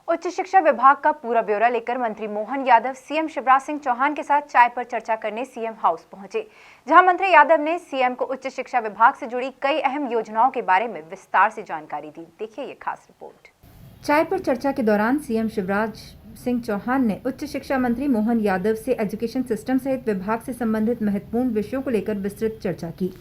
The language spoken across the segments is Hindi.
उच्च शिक्षा विभाग का पूरा ब्यौरा लेकर मंत्री मोहन यादव सीएम शिवराज सिंह चौहान के साथ चाय पर चर्चा करने सीएम हाउस पहुंचे, जहां मंत्री यादव ने सीएम को उच्च शिक्षा विभाग से जुड़ी कई अहम योजनाओं के बारे में विस्तार से जानकारी दी। देखिए ये खास रिपोर्ट। चाय पर चर्चा के दौरान सीएम शिवराज सिंह चौहान ने उच्च शिक्षा मंत्री मोहन यादव से एजुकेशन सिस्टम सहित विभाग से संबंधित महत्वपूर्ण विषयों को लेकर विस्तृत चर्चा की।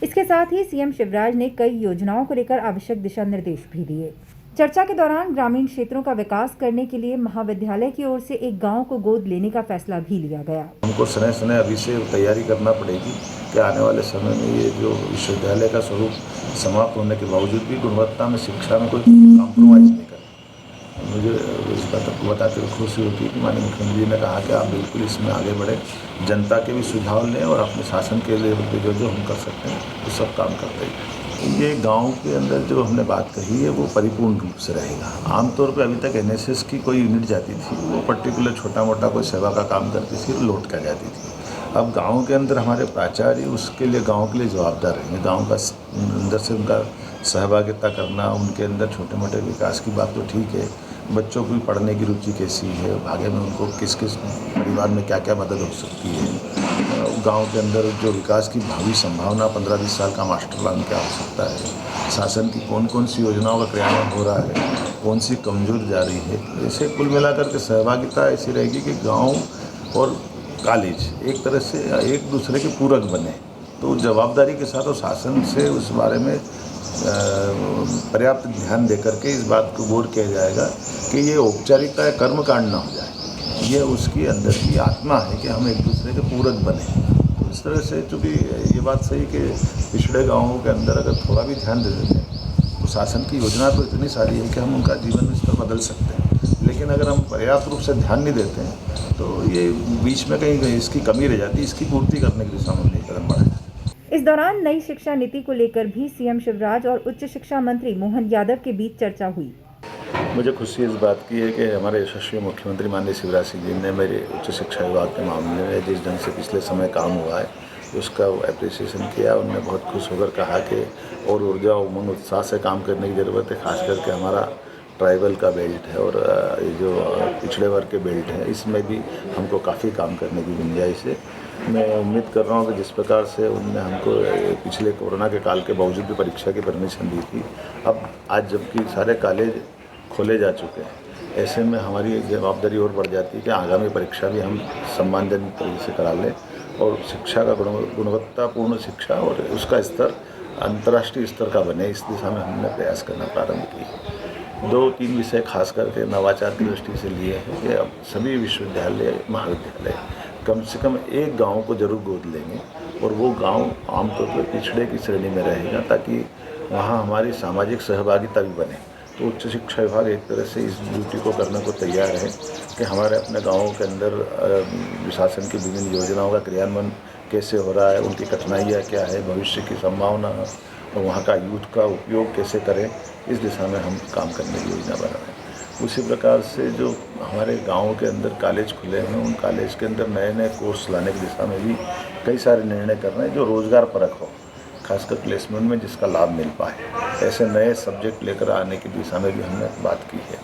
इसके साथ ही सीएम शिवराज ने कई योजनाओं को लेकर आवश्यक दिशा निर्देश भी दिए। चर्चा के दौरान ग्रामीण क्षेत्रों का विकास करने के लिए महाविद्यालय की ओर से एक गांव को गोद लेने का फैसला भी लिया गया। हमको समय अभी से तैयारी करना पड़ेगी कि आने वाले समय में ये जो विश्वविद्यालय का स्वरूप समाप्त होने के बावजूद भी गुणवत्ता में शिक्षा में कोई कॉम्प्रोमाइज़ नहीं करें। मुझे इस बात को बताते हुए खुशी होती है कि माननीय मुख्यमंत्री जी ने कहा कि आप बिल्कुल इसमें आगे बढ़े, जनता के भी सुझाव लें और अपने शासन के लेवल पे जो हम कर सकते हैं वो सब काम करते हैं। ये गांव के अंदर जो हमने बात कही है वो परिपूर्ण रूप से रहेगा। आमतौर पे अभी तक एनएसएस की कोई यूनिट जाती थी, वो पर्टिकुलर छोटा मोटा कोई सेवा का काम करती थी, लौट कर जाती थी। अब गांव के अंदर हमारे प्राचार्य उसके लिए गांव के लिए जवाबदार रहेंगे। गांव का अंदर से उनका सहभागिता करना, उनके अंदर छोटे मोटे विकास की बात तो ठीक है, बच्चों की पढ़ने की रुचि कैसी है, आगे में उनको किस किस परिवार में क्या क्या मदद हो सकती है, गांव के अंदर जो विकास की भावी संभावना 15-20 साल का मास्टर प्लान क्या हो सकता है, शासन की कौन कौन सी योजनाओं का क्रियान्वयन हो रहा है, कौन सी कमजोर जा रही है। ऐसे कुल मिलाकर के सहभागिता ऐसी रहेगी कि गांव और कॉलेज एक तरह से एक दूसरे के पूरक बने। तो जवाबदारी के साथ और शासन से उस बारे में पर्याप्त ध्यान देकर के इस बात को गौर किया जाएगा कि ये औपचारिकता या कर्मकांड ना हो जाए। ये उसकी अंदर की आत्मा है कि हम एक दूसरे के पूरक बने। तो इस तरह से चूँकि ये बात सही कि पिछड़े गाँवों के अंदर अगर थोड़ा भी ध्यान दे देते हैं तो शासन की योजना तो इतनी सारी है कि हम उनका जीवन स्तर बदल सकते हैं। लेकिन अगर हम पर्याप्त रूप से ध्यान नहीं देते हैं तो ये बीच में कहीं इसकी कमी रह जाती है। इसकी पूर्ति करने की दिशा में हमने कदम बढ़ाया। इस दौरान नई शिक्षा नीति को लेकर भी सीएम शिवराज और उच्च शिक्षा मंत्री मोहन यादव के बीच चर्चा हुई। मुझे खुशी इस बात की है कि हमारे यशस्वी मुख्यमंत्री माननीय शिवराज सिंह जी ने मेरे उच्च शिक्षा विभाग के मामले में जिस ढंग से पिछले समय काम हुआ है उसका एप्रिसिएशन किया। उन्होंने बहुत खुश होकर कहा कि और ऊर्जा उमंग उत्साह से काम करने की ज़रूरत है। खास करके हमारा ट्राइबल का बेल्ट है और ये जो पिछड़े वर्ग के बेल्ट है इसमें भी हमको काफ़ी काम करने की गुंजाइश है। मैं उम्मीद कर रहा हूँ कि जिस प्रकार से उन्होंने हमको पिछले कोरोना के काल के बावजूद भी परीक्षा की परमिशन दी थी, अब आज जबकि सारे कॉलेज खोले जा चुके हैं, ऐसे में हमारी जवाबदारी और बढ़ जाती है कि आगामी परीक्षा भी हम सम्मानजनक तरीके से करा लें और शिक्षा का गुणवत्तापूर्ण शिक्षा और उसका स्तर अंतर्राष्ट्रीय स्तर का बने, इस दिशा में हमने प्रयास करना प्रारंभ किया। 2-3 विषय खास करके नवाचार की दृष्टि से लिए हैं कि अब सभी विश्वविद्यालय महाविद्यालय कम से कम एक गांव को जरूर गोद लेंगे और वो गांव आमतौर पर पिछड़े की श्रेणी में रहेगा ताकि वहाँ हमारी सामाजिक सहभागिता भी बने। तो उच्च शिक्षा विभाग एक तरह से इस ड्यूटी को करने को तैयार है कि हमारे अपने गाँवों के अंदर शासन की विभिन्न योजनाओं का क्रियान्वयन कैसे हो रहा है, उनकी कठिनाइयाँ क्या है, भविष्य की संभावना और वहाँ का यूथ का उपयोग कैसे करें, इस दिशा में हम काम करने की योजना बना रहे हैं। उसी प्रकार से जो हमारे गाँव के अंदर कॉलेज खुले हैं उन कॉलेज के अंदर नए नए कोर्स लाने की दिशा में भी कई सारे निर्णय कर रहे हैं जो रोज़गार परक हो, खासकर प्लेसमेंट में जिसका लाभ मिल पाए। ऐसे नए सब्जेक्ट लेकर आने की दिशा में भी हमने बात की है,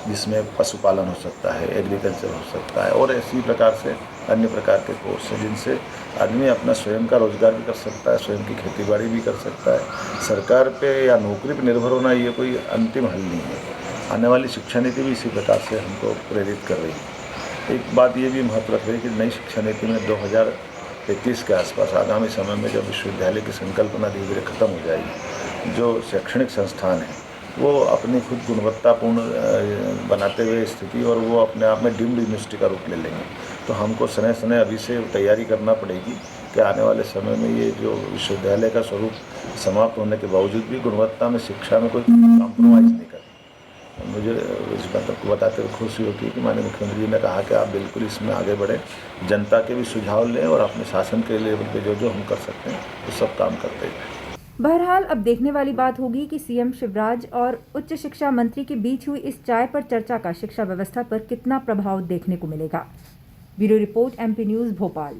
जिसमें पशुपालन हो सकता है, एग्रीकल्चर हो सकता है और इसी प्रकार से अन्य प्रकार के कोर्स हैं जिनसे आदमी अपना स्वयं का रोजगार भी कर सकता है, स्वयं की खेतीबाड़ी भी कर सकता है। सरकार पे या नौकरी पे निर्भर होना ये कोई अंतिम हल नहीं है। आने वाली शिक्षा नीति भी इसी प्रकार से हमको प्रेरित कर रही है। एक बात ये भी महत्व रख रही है कि नई शिक्षा नीति में 2033 के आसपास आगामी समय में जब विश्वविद्यालय की संकल्पना धीरे धीरे खत्म हो जाएगी, जो शैक्षणिक संस्थान है वो अपनी खुद गुणवत्तापूर्ण बनाते हुए स्थिति और वो अपने आप में डीम्ड यूनिवर्सिटी का रूप ले लेंगे। तो हमको समय अभी से तैयारी करना पड़ेगी कि आने वाले समय में ये जो विश्वविद्यालय का स्वरूप समाप्त होने के बावजूद भी गुणवत्ता में शिक्षा में कोई कॉम्प्रोमाइज़ नहीं करें। मुझे इस बात को बताते हुए खुशी होती है कि माननीय मुख्यमंत्री जी ने कहा कि आप बिल्कुल इसमें आगे बढ़े, जनता के भी सुझाव लें और अपने शासन के लेवल पे जो हम कर सकते हैं वो सब काम करते हैं। बहरहाल अब देखने वाली बात होगी कि सीएम शिवराज और उच्च शिक्षा मंत्री के बीच हुई इस चाय पर चर्चा का शिक्षा व्यवस्था पर कितना प्रभाव देखने को मिलेगा। Bureau report, MP news, Bhopal.